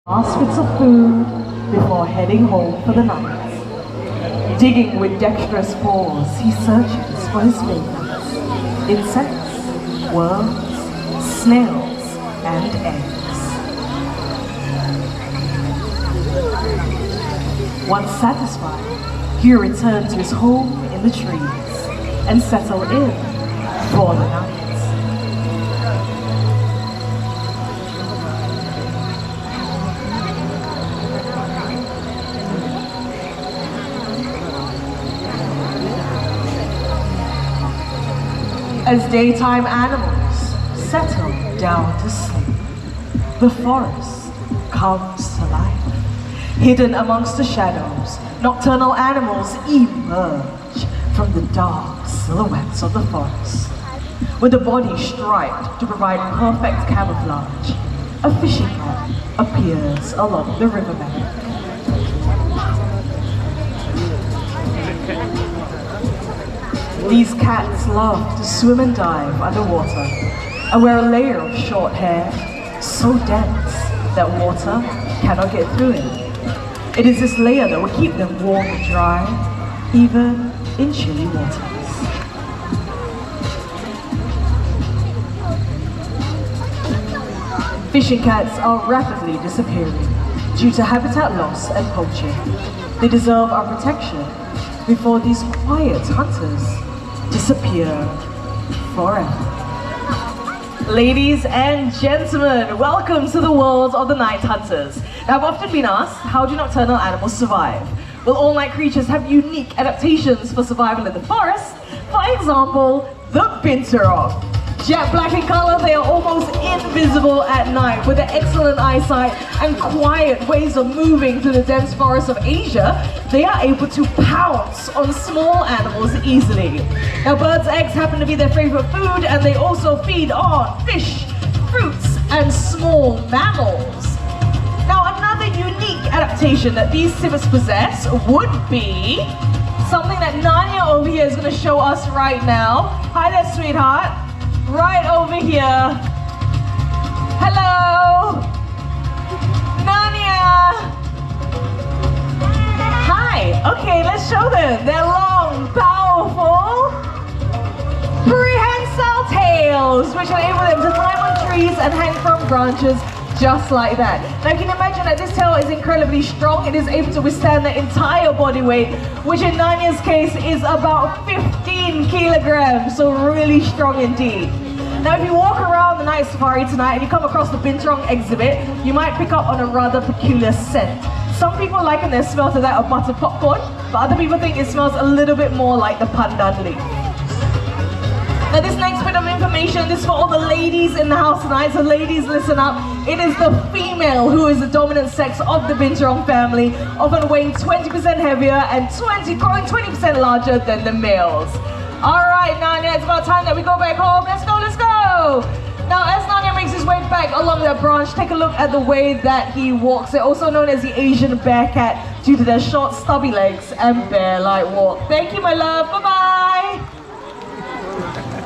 last bits of food before heading home for the night. Digging with dexterous paws, he searches for his favorites: insects, worms, snails, and eggs. Once satisfied, he returns to his home in the trees and settle in for the night. As daytime animals settle down to sleep, the forest comes to life. Hidden amongst the shadows, nocturnal animals emerge from the dark silhouettes of the forest. With the body striped to provide perfect camouflage, a fishing cat appears along the riverbank. These cats love to swim and dive underwater and wear a layer of short hair so dense that water cannot get through it. It is this layer that will keep them warm and dry, even in chilly waters. Fishing cats are rapidly disappearing due to habitat loss and poaching. They deserve our protection before these quiet hunters disappear forever. Ladies and gentlemen, welcome to the world of the night hunters. Now, I've often been asked, how do nocturnal animals survive? Well, all night creatures have unique adaptations for survival in the forest. For example, the binturong. Jet black in color, they are almost invisible at night. With their excellent eyesight and quiet ways of moving through the dense forests of Asia, they are able to pounce on small animals easily. Now, birds' eggs happen to be their favorite food, and they also feed on fish, fruits, and small mammals. Now, another unique adaptation that these civets possess would be something that Nanya over here is going to show us right now. Hi there, sweetheart. Right over here. Hello. Nanya. Hi. Okay, let's show them. Their long, powerful, prehensile tails, which enable them to climb on trees and hang from branches just like that. Now you can imagine that this tail is incredibly strong. It is able to withstand the entire body weight, which in Nanya's case is about 15 kilograms, so really strong indeed. Now if you walk around the night safari tonight and you come across the binturong exhibit, you might pick up on a rather peculiar scent. Some people liken their smell to that of buttered popcorn, but other people think it smells a little bit more like the pandan leaf. Now this next bit of information, this is for all the ladies in the house tonight, so ladies listen up. It is the female who is the dominant sex of the binturong family, often weighing 20% heavier and growing 20% larger than the males. Alright Nanya, it's about time that we go back home. Let's go, let's go! Now as Nanya makes his way back along that branch, take a look at the way that he walks. They're also known as the Asian bear cat due to their short stubby legs and bear-like walk. Thank you my love, bye-bye!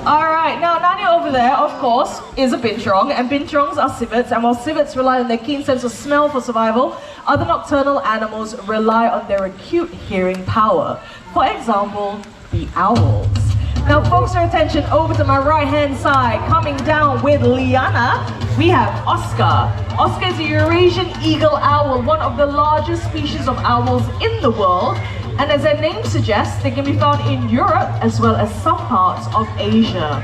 Alright, now Nanya over there, of course, is a binturong, and binturongs are civets, and while civets rely on their keen sense of smell for survival, other nocturnal animals rely on their acute hearing power. For example, the owls. Now focus your attention over to my right-hand side. Coming down with Liana, we have Oscar. Oscar is a Eurasian eagle owl, one of the largest species of owls in the world. And as their name suggests, they can be found in Europe as well as some parts of Asia.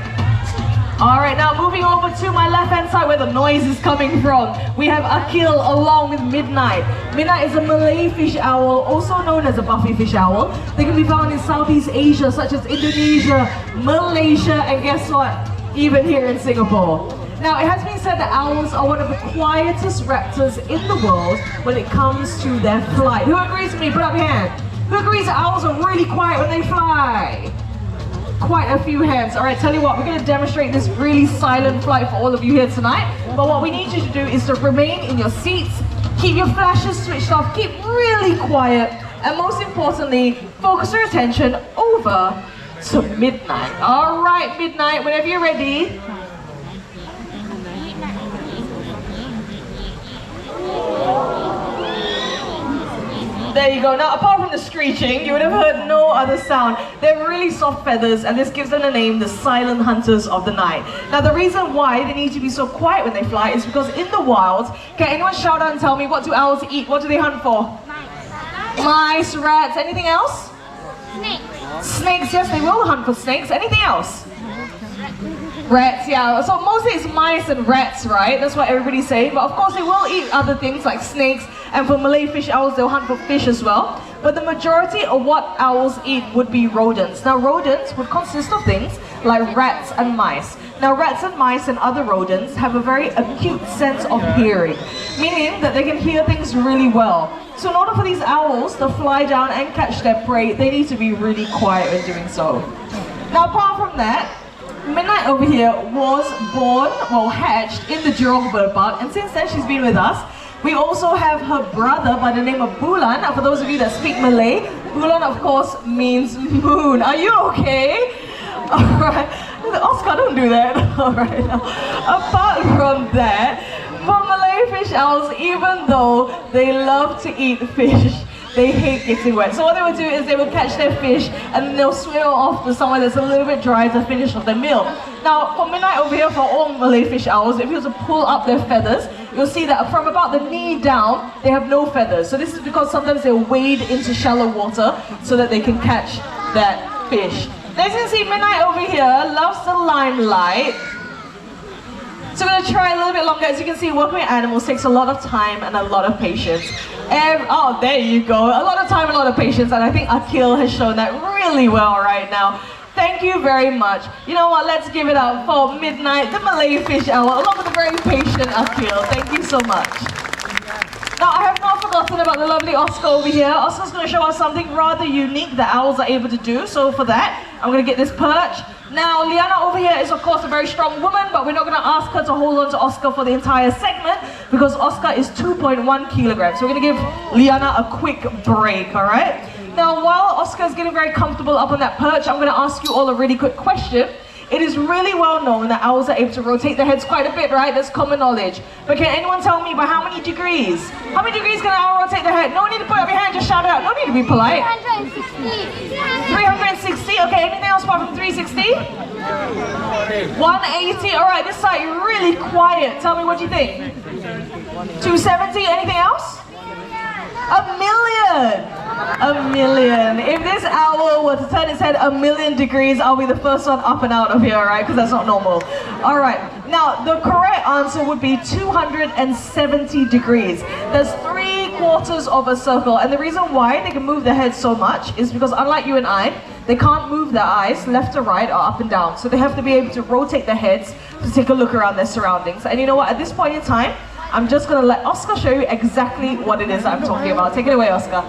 Alright, now moving over to my left-hand side where the noise is coming from, we have Akil along with Midnight. Midnight is a Malay fish owl, also known as a buffy fish owl. They can be found in Southeast Asia, such as Indonesia, Malaysia, and guess what? Even here in Singapore. Now, it has been said that owls are one of the quietest raptors in the world when it comes to their flight. Who agrees with me? Put up your hand. Who agrees that owls are really quiet when they fly? Quite a few hands. Alright, tell you what, we're going to demonstrate this really silent flight for all of you here tonight. But what we need you to do is to remain in your seats, keep your flashes switched off, keep really quiet, and most importantly, focus your attention over to Midnight. Alright, Midnight, whenever you're ready. There you go. Now, apart from the screeching, you would have heard no other sound. They're really soft feathers, and this gives them the name, the silent hunters of the night. Now, the reason why they need to be so quiet when they fly is because in the wild, can anyone shout out and tell me, what do owls eat? What do they hunt for? Mice, rats, anything else? Snakes. Snakes, yes, they will hunt for snakes. Anything else? Rats, yeah. So mostly it's mice and rats, right? That's what everybody's saying. But of course they will eat other things like snakes, and for Malay fish owls, they'll hunt for fish as well. But the majority of what owls eat would be rodents. Now rodents would consist of things like rats and mice. Now rats and mice and other rodents have a very acute sense of hearing, meaning that they can hear things really well. So in order for these owls to fly down and catch their prey, they need to be really quiet when doing so. Now apart from that, Midnight over here was born, well hatched, in the Jurong Bird Park, and since then she's been with us. We also have her brother by the name of Bulan. Now for those of you that speak Malay, Bulan of course means moon. Are you okay? Alright, Oscar, don't do that. Alright, apart from that, for Malay fish owls, even though they love to eat fish, they hate getting wet. So what they would do is they would catch their fish and then they'll swim off to somewhere that's a little bit dry to finish off their meal. Now, for Midnight over here, for all Malay fish owls, if you were to pull up their feathers, you'll see that from about the knee down, they have no feathers. So this is because sometimes they wade into shallow water so that they can catch that fish. Now, as you can see, Midnight over here loves the limelight. So we're going to try a little bit longer. As you can see, working with animals takes a lot of time and a lot of patience. Oh, there you go. A lot of time, a lot of patience, and I think Akil has shown that really well right now. Thank you very much. You know what, let's give it up for Midnight, the Malay fish owl, along with the very patient Akil. Thank you so much. Now, I have not forgotten about the lovely Oscar over here. Oscar's going to show us something rather unique that owls are able to do. So for that, I'm going to get this perch. Now, Liana over here is of course a very strong woman, but we're not going to ask her to hold on to Oscar for the entire segment because Oscar is 2.1 kilograms. So we're going to give Liana a quick break, all right? Now, while Oscar is getting very comfortable up on that perch, I'm going to ask you all a really quick question. It is really well known that owls are able to rotate their heads quite a bit, right? That's common knowledge. But can anyone tell me by how many degrees? How many degrees can an owl rotate their head? No need to put up your hand, just shout it out. No need to be polite. 360. 360, okay, anything else apart from 360? 180, all right, this side, you're really quiet. Tell me what you think. 270, anything else? A million! A million. If this owl were to turn its head a million degrees, I'll be the first one up and out of here, right? Because that's not normal. All right. Now, the correct answer would be 270 degrees. That's 3/4 of a circle. And the reason why they can move their head so much is because, unlike you and I, they can't move their eyes left to right or up and down. So they have to be able to rotate their heads to take a look around their surroundings. And you know what? At this point in time, I'm just going to let Oscar show you exactly what it is I'm talking about. Take it away, Oscar.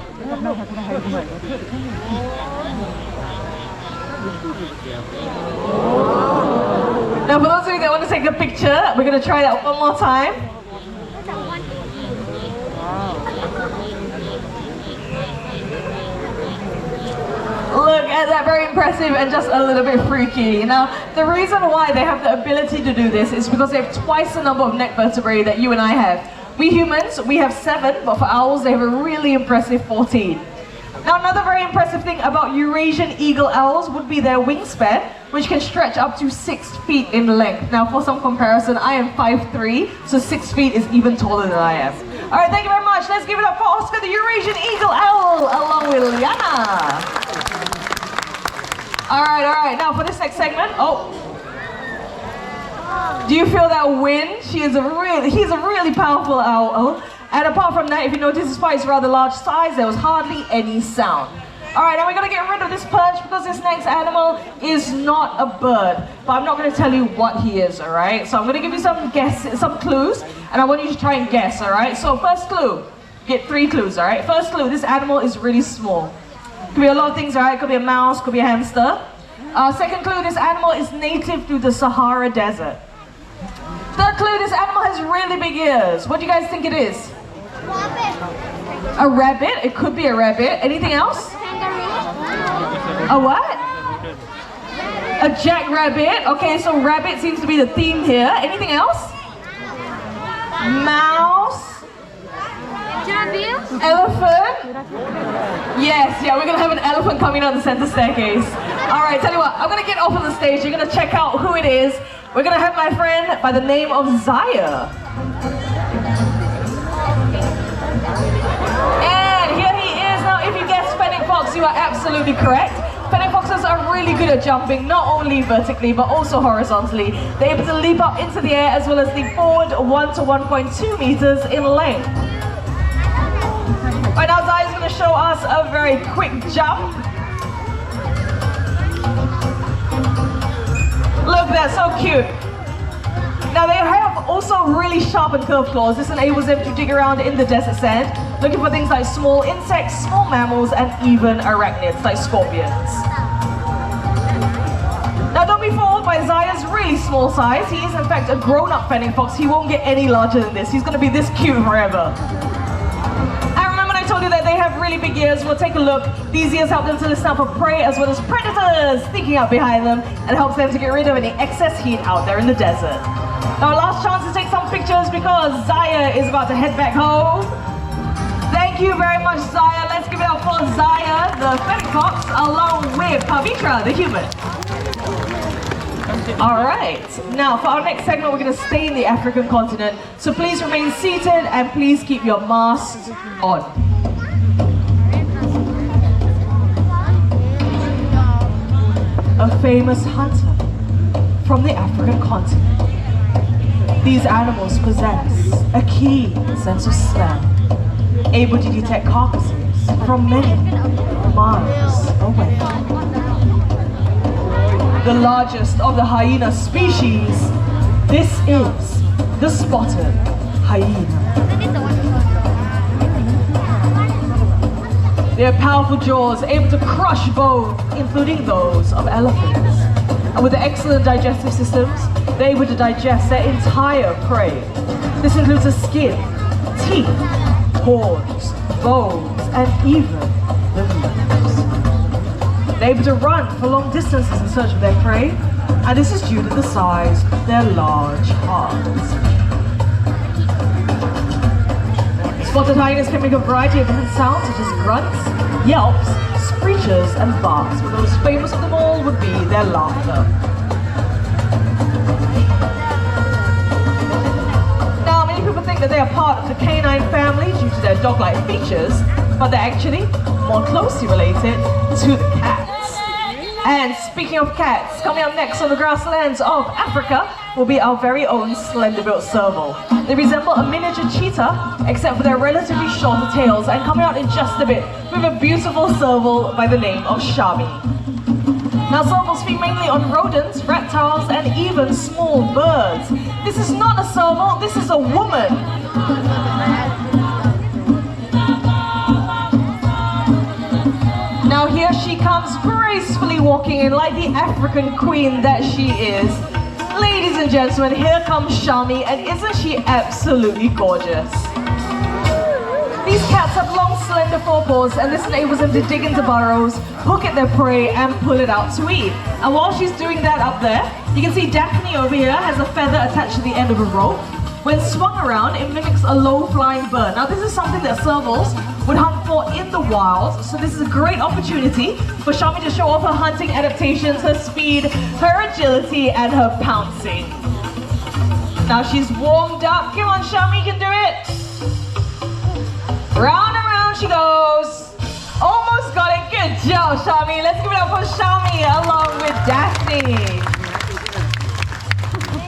Now, for those of you that want to take a picture, we're going to try that one more time. Look at that, very impressive and just a little bit freaky. Now, the reason why they have the ability to do this is because they have twice the number of neck vertebrae that you and I have. We humans, we have 7, but for owls, they have a really impressive 14. Now, another very impressive thing about Eurasian eagle owls would be their wingspan, which can stretch up to 6 feet in length. Now, for some comparison, I am 5'3", so 6 feet is even taller than I am. All right, thank you very much. Let's give it up for Oscar, the Eurasian eagle owl, along with Liana. All right. Now for this next segment, do you feel that wind? He's a really powerful owl. And apart from that, if you notice, despite its rather large size, there was hardly any sound. All right, now we're gonna get rid of this perch because this next animal is not a bird. But I'm not gonna tell you what he is, all right? So I'm gonna give you some clues, and I want you to try and guess, all right? So first clue, get 3 clues, all right? First clue, this animal is really small. Could be a lot of things, all right? Could be a mouse, could be a hamster. Second clue, this animal is native to the Sahara Desert. Third clue, this animal has really big ears. What do you guys think it is? Rabbit. A rabbit? It could be a rabbit. Anything else? Kangaroo. A what? A jackrabbit. Okay, so rabbit seems to be the theme here. Anything else? Mouse. you? Elephant? Yes, yeah, we're gonna have an elephant coming down the center staircase. All right, tell you what, I'm gonna get off of the stage. You're gonna check out who it is. We're gonna have my friend by the name of Zaya. And here he is. Now, if you guessed Fennec Fox, you are absolutely correct. Fennec Foxes are really good at jumping, not only vertically, but also horizontally. They're able to leap up into the air as well as leap forward 1 to 1.2 meters in length. Right now, Zaya is going to show us a very quick jump. Look, that's so cute. Now they have also really sharp and curved claws. This enables them to dig around in the desert sand, looking for things like small insects, small mammals, and even arachnids like scorpions. Now don't be fooled by Zaya's really small size. He is in fact a grown-up Fennec Fox. He won't get any larger than this. He's going to be this cute forever. I told you that they have really big ears. We'll take a look. These ears help them to listen out for prey as well as predators sneaking out behind them, and helps them to get rid of any excess heat out there in the desert. Now, last chance to take some pictures because Zaya is about to head back home. Thank you very much, Zaya. Let's give it up for Zaya, the Fennec Fox, along with Pavitra, the human. All right, now for our next segment, we're going to stay in the African continent. So please remain seated and please keep your masks on. A famous hunter from the African continent. These animals possess a keen sense of smell, able to detect carcasses from many miles away. The largest of the hyena species, this is the spotted hyena. Their powerful jaws able to crush bones, including those of elephants. And with their excellent digestive systems, they're able to digest their entire prey. This includes the skin, teeth, horns, bones, and even the leaves. They're able to run for long distances in search of their prey, and this is due to the size of their large hearts. Spotted hyenas can make a variety of different sounds such as grunts, yelps, screeches, and barks, but the most famous of them all would be their laughter. Now, many people think that they are part of the canine family due to their dog-like features, but they're actually more closely related to the cats. And speaking of cats, coming up next on the grasslands of Africa will be our very own slender-built serval. They resemble a miniature cheetah, except for their relatively shorter tails, and coming out in just a bit, we have a beautiful serval by the name of Shami. Now, servals feed mainly on rodents, reptiles, and even small birds. This is not a serval, this is a woman. Now here she comes gracefully walking in like the African queen that she is. Ladies and gentlemen, here comes Shami, and isn't she absolutely gorgeous? These cats have long, slender forepaws, and this enables them to dig into burrows, hook at their prey, and pull it out to eat. And while she's doing that up there, you can see Daphne over here has a feather attached to the end of a rope. When swung around, it mimics a low-flying bird. Now, this is something that servals would hunt for in the wild, so this is a great opportunity for Shami to show off her hunting adaptations, her speed, her agility, and her pouncing. Now she's warmed up. Come on, Shami, you can do it. Round and round she goes. Almost got it. Good job, Shami. Let's give it up for Shami along with Daphne.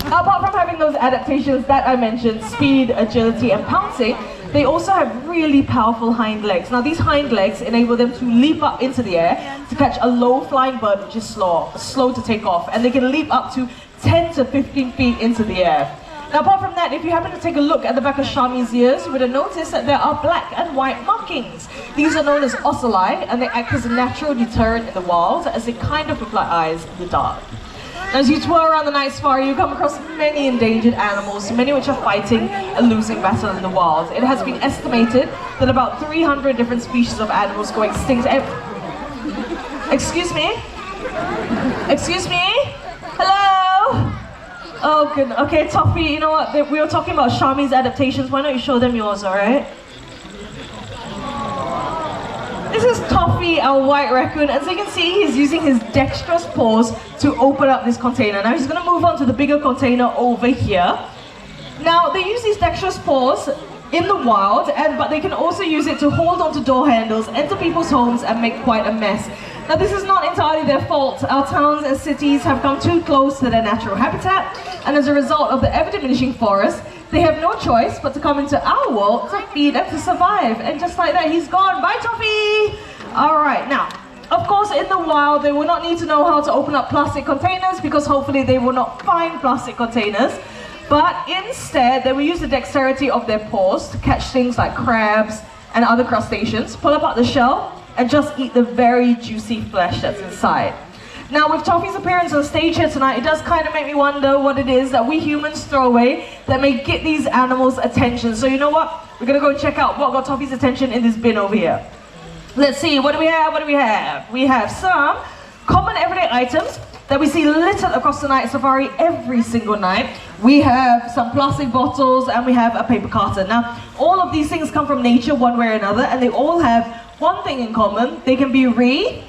Apart from having those adaptations that I mentioned, speed, agility, and pouncing, they also have really powerful hind legs. Now these hind legs enable them to leap up into the air to catch a low-flying bird which is slow to take off, and they can leap up to 10 to 15 feet into the air. Now apart from that, if you happen to take a look at the back of Shami's ears, you would have noticed that there are black and white markings. These are known as ocelli, and they act as a natural deterrent in the wild, as they kind of look like eyes in the dark. As you tour around the night safari, you come across many endangered animals, many which are fighting a losing battle in the wild. It has been estimated that about 300 different species of animals go extinct Excuse me? Excuse me? Hello? Oh, good. Okay, Toffee, you know what? We were talking about Shami's adaptations. Why don't you show them yours, alright? This is Toffee, our white raccoon. As you can see, he's using his dexterous paws to open up this container. Now he's going to move on to the bigger container over here. Now they use these dexterous paws in the wild, but they can also use it to hold onto door handles, enter people's homes and make quite a mess. Now this is not entirely their fault. Our towns and cities have come too close to their natural habitat, and as a result of the ever-diminishing forest, they have no choice but to come into our world to feed and to survive. And just like that, he's gone. Bye, Toffee! Alright, now, of course, in the wild, they will not need to know how to open up plastic containers because hopefully they will not find plastic containers. But instead, they will use the dexterity of their paws to catch things like crabs and other crustaceans, pull apart the shell, and just eat the very juicy flesh that's inside. Now, with Toffee's appearance on stage here tonight, it does kind of make me wonder what it is that we humans throw away that may get these animals' attention. So you know what? We're going to go check out what got Toffee's attention in this bin over here. Let's see, what do we have? What do we have? We have some common everyday items that we see littered across the night safari every single night. We have some plastic bottles and we have a paper carton. Now, all of these things come from nature one way or another, and they all have one thing in common. They can be recycled.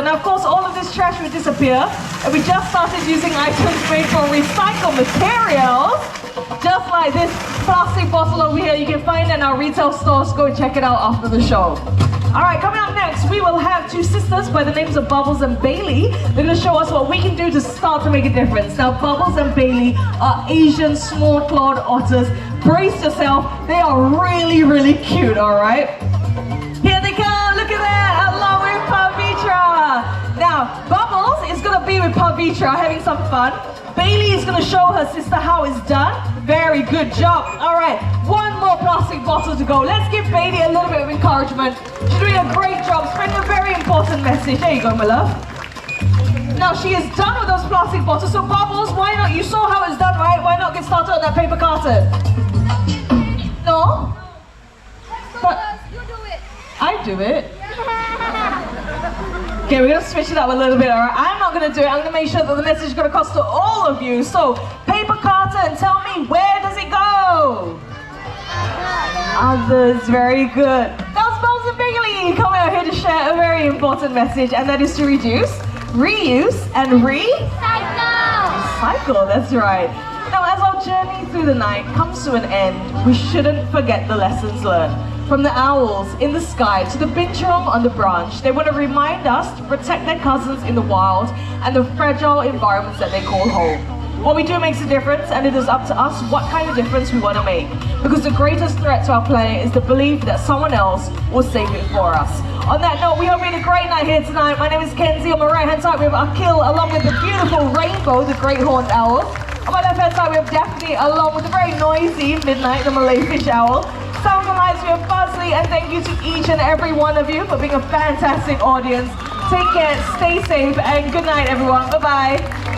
Now, of course, all of this trash will disappear, and we just started using items made from recycled materials, just like this plastic bottle over here. You can find it in our retail stores. Go and check it out after the show. All right, coming up next, we will have two sisters by the names of Bubbles and Bailey. They're going to show us what we can do to start to make a difference. Now, Bubbles and Bailey are Asian small-clawed otters. Brace yourself. They are really, really cute, all right? Here they come. Look at that, along with Pavitra. Now, Bubbles is going to be with Pavitra having some fun. Bailey is going to show her sister how it's done. Very good job. All right, one more plastic bottle to go. Let's give Bailey a little bit of encouragement. She's doing a great job, spreading a very important message. There you go, my love. Now, she is done with those plastic bottles. So, Bubbles, why not? You saw how it's done, right? Why not get started on that paper carton? No? But You do it. I do it. Okay, we're going to switch it up a little bit, all right? I'm not going to do it. I'm going to make sure that the message is going to cross to all of you. So, paper carton, tell me, where does it go? Others, very good. Now, Smells and Bailey come out here to share a very important message, and that is to reduce, reuse, and recycle. That's right. Now, as our journey through the night comes to an end, we shouldn't forget the lessons learned. From the owls in the sky to the binturong on the branch, they want to remind us to protect their cousins in the wild and the fragile environments that they call home. What we do makes a difference, and it is up to us what kind of difference we want to make. Because the greatest threat to our planet is the belief that someone else will save it for us. On that note, we hope you had a great night here tonight. My name is Kenzie. On my right hand side we have Akil, along with the beautiful Rainbow, the great horned owl. On my left hand side we have Daphne, along with the very noisy Midnight, the Malay fish owl. Sound on lights, we have Buzzley, and thank you to each and every one of you for being a fantastic audience. Take care, stay safe, and good night everyone. Bye-bye.